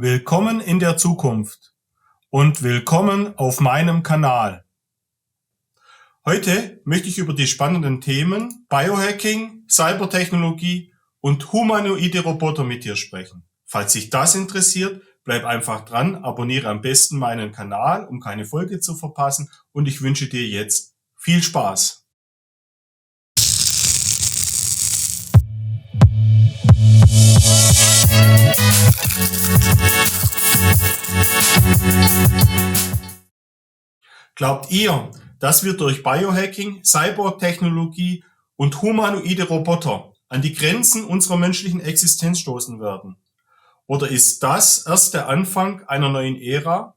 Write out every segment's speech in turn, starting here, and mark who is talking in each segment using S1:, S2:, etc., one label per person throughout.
S1: Willkommen in der Zukunft und willkommen auf meinem Kanal. Heute möchte ich über die spannenden Themen Biohacking, Cybertechnologie und humanoide Roboter mit dir sprechen. Falls dich das interessiert, bleib einfach dran, abonniere am besten meinen Kanal, um keine Folge zu verpassen, und ich wünsche dir jetzt viel Spaß. Glaubt ihr, dass wir durch Biohacking, Cyborg-Technologie und humanoide Roboter an die Grenzen unserer menschlichen Existenz stoßen werden? Oder ist das erst der Anfang einer neuen Ära?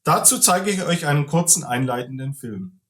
S1: Dazu zeige ich euch einen kurzen einleitenden Film.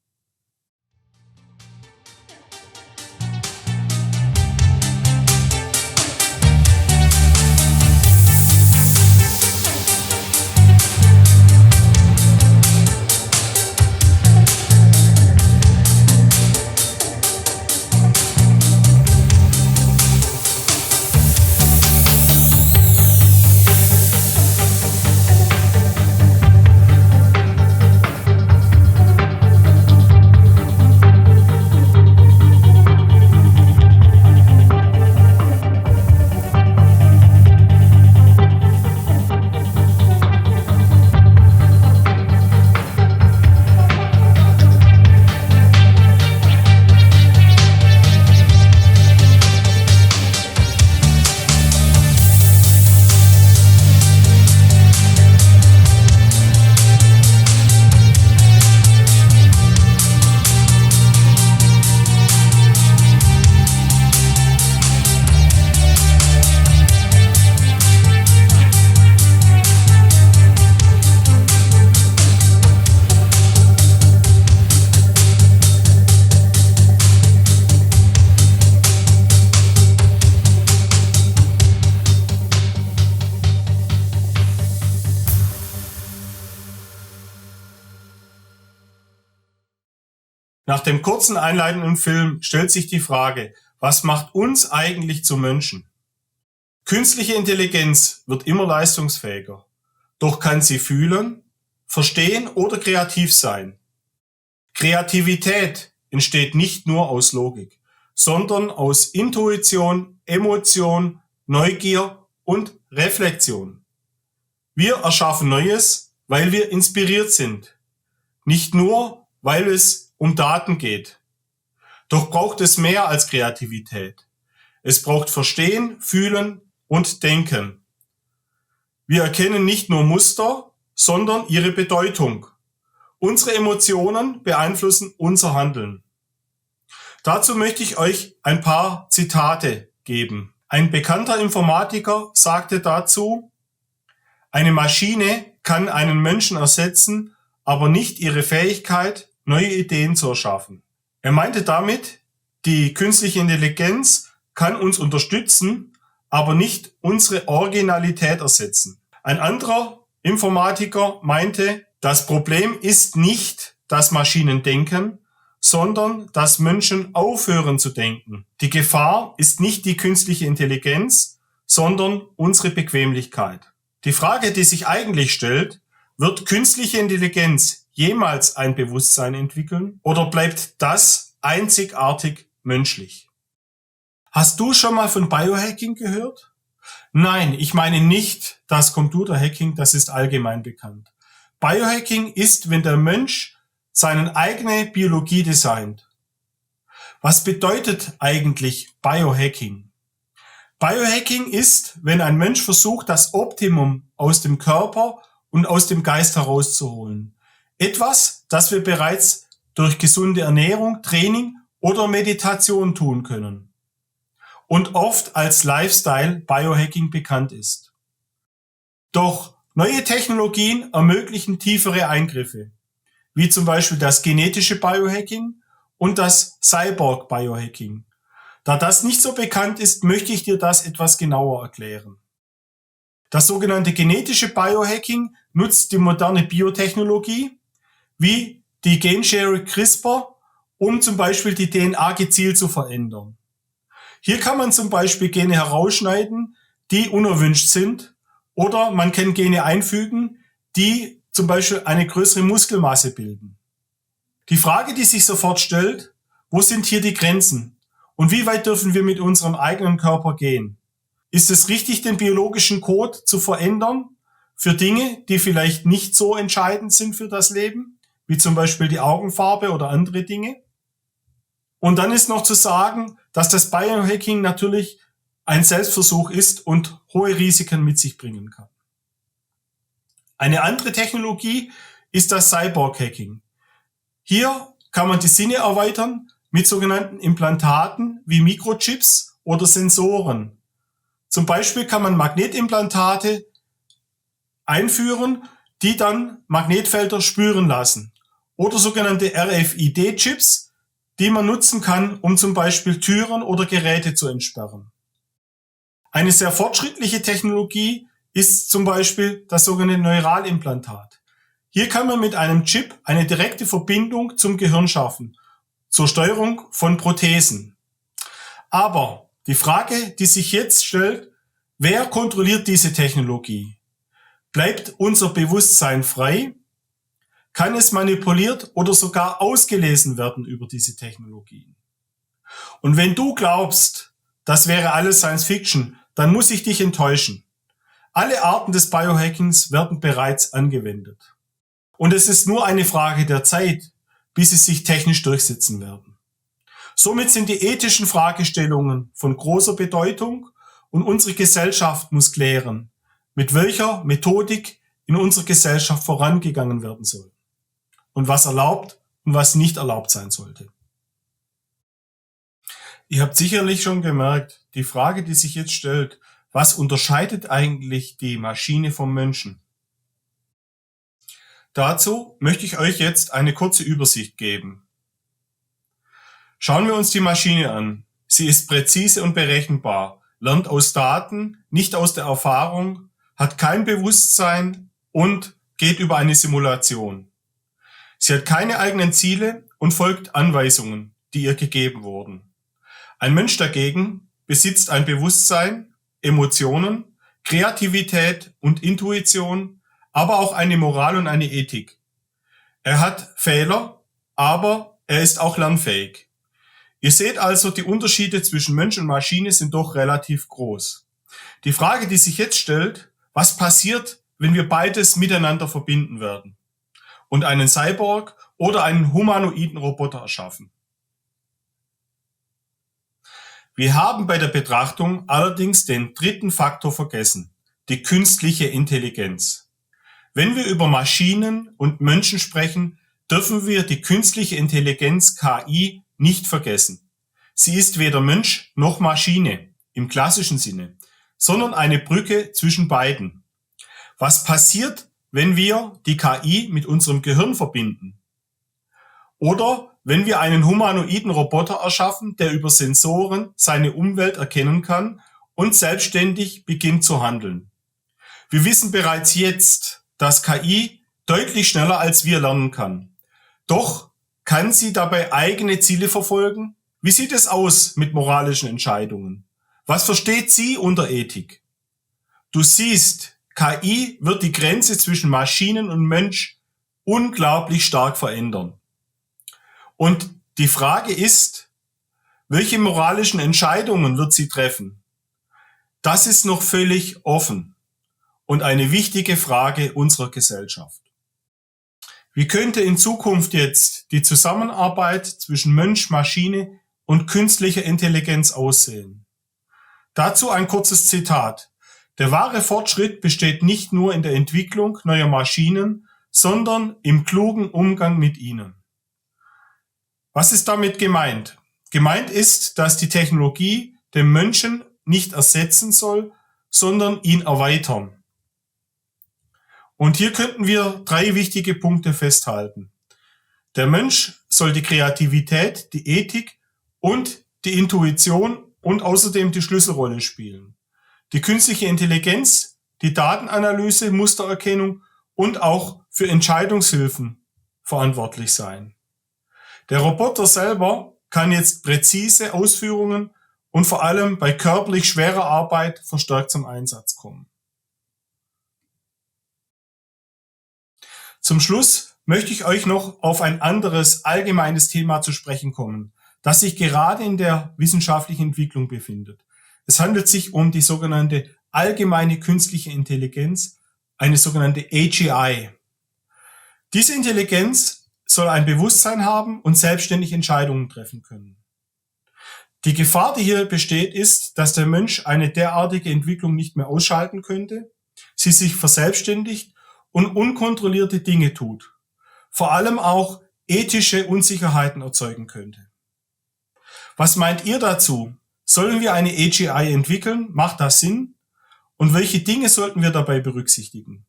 S1: Nach dem kurzen einleitenden Film stellt sich die Frage, was macht uns eigentlich zu Menschen? Künstliche Intelligenz wird immer leistungsfähiger. Doch kann sie fühlen, verstehen oder kreativ sein? Kreativität entsteht nicht nur aus Logik, sondern aus Intuition, Emotion, Neugier und Reflexion. Wir erschaffen Neues, weil wir inspiriert sind. Nicht nur, weil es um Daten geht. Doch braucht es mehr als Kreativität. Es braucht Verstehen, Fühlen und Denken. Wir erkennen nicht nur Muster, sondern ihre Bedeutung. Unsere Emotionen beeinflussen unser Handeln. Dazu möchte ich euch ein paar Zitate geben. Ein bekannter Informatiker sagte dazu: Eine Maschine kann einen Menschen ersetzen, aber nicht ihre Fähigkeit, neue Ideen zu erschaffen. Er meinte damit, die künstliche Intelligenz kann uns unterstützen, aber nicht unsere Originalität ersetzen. Ein anderer Informatiker meinte, das Problem ist nicht, dass Maschinen denken, sondern dass Menschen aufhören zu denken. Die Gefahr ist nicht die künstliche Intelligenz, sondern unsere Bequemlichkeit. Die Frage, die sich eigentlich stellt: Wird künstliche Intelligenz jemals ein Bewusstsein entwickeln, oder bleibt das einzigartig menschlich? Hast du schon mal von Biohacking gehört? Nein, ich meine nicht das Computerhacking, das ist allgemein bekannt. Biohacking ist, wenn der Mensch seine eigene Biologie designt. Was bedeutet eigentlich Biohacking? Biohacking ist, wenn ein Mensch versucht, das Optimum aus dem Körper und aus dem Geist herauszuholen. Etwas, das wir bereits durch gesunde Ernährung, Training oder Meditation tun können und oft als Lifestyle Biohacking bekannt ist. Doch neue Technologien ermöglichen tiefere Eingriffe, wie zum Beispiel das genetische Biohacking und das Cyborg Biohacking. Da das nicht so bekannt ist, möchte ich dir das etwas genauer erklären. Das sogenannte genetische Biohacking nutzt die moderne Biotechnologie, wie die Genschere CRISPR, um zum Beispiel die DNA gezielt zu verändern. Hier kann man zum Beispiel Gene herausschneiden, die unerwünscht sind, Oder man kann Gene einfügen, die zum Beispiel eine größere Muskelmasse bilden. Die Frage, die sich sofort stellt, wo sind hier die Grenzen? Und wie weit dürfen wir mit unserem eigenen Körper gehen? Ist es richtig, den biologischen Code zu verändern für Dinge, die vielleicht nicht so entscheidend sind für das Leben, wie zum Beispiel die Augenfarbe oder andere Dinge? Und dann ist noch zu sagen, dass das Biohacking natürlich ein Selbstversuch ist und hohe Risiken mit sich bringen kann. Eine andere Technologie ist das Cyborg-Hacking. Hier kann man die Sinne erweitern mit sogenannten Implantaten wie Mikrochips oder Sensoren. Zum Beispiel kann man Magnetimplantate einführen, die dann Magnetfelder spüren lassen. Oder sogenannte RFID-Chips, die man nutzen kann, um zum Beispiel Türen oder Geräte zu entsperren. Eine sehr fortschrittliche Technologie ist zum Beispiel das sogenannte Neuralimplantat. Hier kann man mit einem Chip eine direkte Verbindung zum Gehirn schaffen, zur Steuerung von Prothesen. Aber die Frage, die sich jetzt stellt, wer kontrolliert diese Technologie? Bleibt unser Bewusstsein frei? Kann es manipuliert oder sogar ausgelesen werden über diese Technologien? Und wenn du glaubst, das wäre alles Science Fiction, dann muss ich dich enttäuschen. Alle Arten des Biohackings werden bereits angewendet. Und es ist nur eine Frage der Zeit, bis sie sich technisch durchsetzen werden. Somit sind die ethischen Fragestellungen von großer Bedeutung und unsere Gesellschaft muss klären, mit welcher Methodik in unserer Gesellschaft vorangegangen werden soll und was erlaubt und was nicht erlaubt sein sollte. Ihr habt sicherlich schon gemerkt, die Frage, die sich jetzt stellt, was unterscheidet eigentlich die Maschine vom Menschen? Dazu möchte ich euch jetzt eine kurze Übersicht geben. Schauen wir uns die Maschine an. Sie ist präzise und berechenbar, lernt aus Daten, nicht aus der Erfahrung, hat kein Bewusstsein und geht über eine Simulation. Sie hat keine eigenen Ziele und folgt Anweisungen, die ihr gegeben wurden. Ein Mensch dagegen besitzt ein Bewusstsein, Emotionen, Kreativität und Intuition, aber auch eine Moral und eine Ethik. Er hat Fehler, aber er ist auch lernfähig. Ihr seht also, die Unterschiede zwischen Mensch und Maschine sind doch relativ groß. Die Frage, die sich jetzt stellt, was passiert, wenn wir beides miteinander verbinden werden und einen Cyborg oder einen humanoiden Roboter erschaffen? Wir haben bei der Betrachtung allerdings den dritten Faktor vergessen, die künstliche Intelligenz. Wenn wir über Maschinen und Menschen sprechen, dürfen wir die künstliche Intelligenz KI nicht vergessen. Sie ist weder Mensch noch Maschine im klassischen Sinne, sondern eine Brücke zwischen beiden. Was passiert, wenn wir die KI mit unserem Gehirn verbinden? Oder wenn wir einen humanoiden Roboter erschaffen, der über Sensoren seine Umwelt erkennen kann und selbstständig beginnt zu handeln. Wir wissen bereits jetzt, dass KI deutlich schneller als wir lernen kann. Doch kann sie dabei eigene Ziele verfolgen? Wie sieht es aus mit moralischen Entscheidungen? Was versteht sie unter Ethik? Du siehst, KI wird die Grenze zwischen Maschinen und Mensch unglaublich stark verändern. Und die Frage ist, welche moralischen Entscheidungen wird sie treffen? Das ist noch völlig offen und eine wichtige Frage unserer Gesellschaft. Wie könnte in Zukunft jetzt die Zusammenarbeit zwischen Mensch, Maschine und künstlicher Intelligenz aussehen? Dazu ein kurzes Zitat. Der wahre Fortschritt besteht nicht nur in der Entwicklung neuer Maschinen, sondern im klugen Umgang mit ihnen. Was ist damit gemeint? Gemeint ist, dass die Technologie den Menschen nicht ersetzen soll, sondern ihn erweitern. Und hier könnten wir 3 wichtige Punkte festhalten. Der Mensch soll die Kreativität, die Ethik und die Intuition und außerdem die Schlüsselrolle spielen. Die künstliche Intelligenz, die Datenanalyse, Mustererkennung und auch für Entscheidungshilfen verantwortlich sein. Der Roboter selber kann jetzt präzise Ausführungen und vor allem bei körperlich schwerer Arbeit verstärkt zum Einsatz kommen. Zum Schluss möchte ich euch noch auf ein anderes allgemeines Thema zu sprechen kommen, das sich gerade in der wissenschaftlichen Entwicklung befindet. Es handelt sich um die sogenannte allgemeine künstliche Intelligenz, eine sogenannte AGI. Diese Intelligenz soll ein Bewusstsein haben und selbstständig Entscheidungen treffen können. Die Gefahr, die hier besteht, ist, dass der Mensch eine derartige Entwicklung nicht mehr ausschalten könnte, sie sich verselbstständigt und unkontrollierte Dinge tut, vor allem auch ethische Unsicherheiten erzeugen könnte. Was meint ihr dazu? Sollen wir eine AGI entwickeln? Macht das Sinn? Und welche Dinge sollten wir dabei berücksichtigen?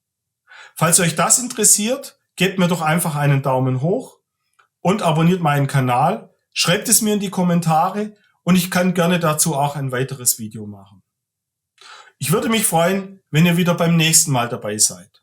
S1: Falls euch das interessiert, gebt mir doch einfach einen Daumen hoch und abonniert meinen Kanal, schreibt es mir in die Kommentare und ich kann gerne dazu auch ein weiteres Video machen. Ich würde mich freuen, wenn ihr wieder beim nächsten Mal dabei seid.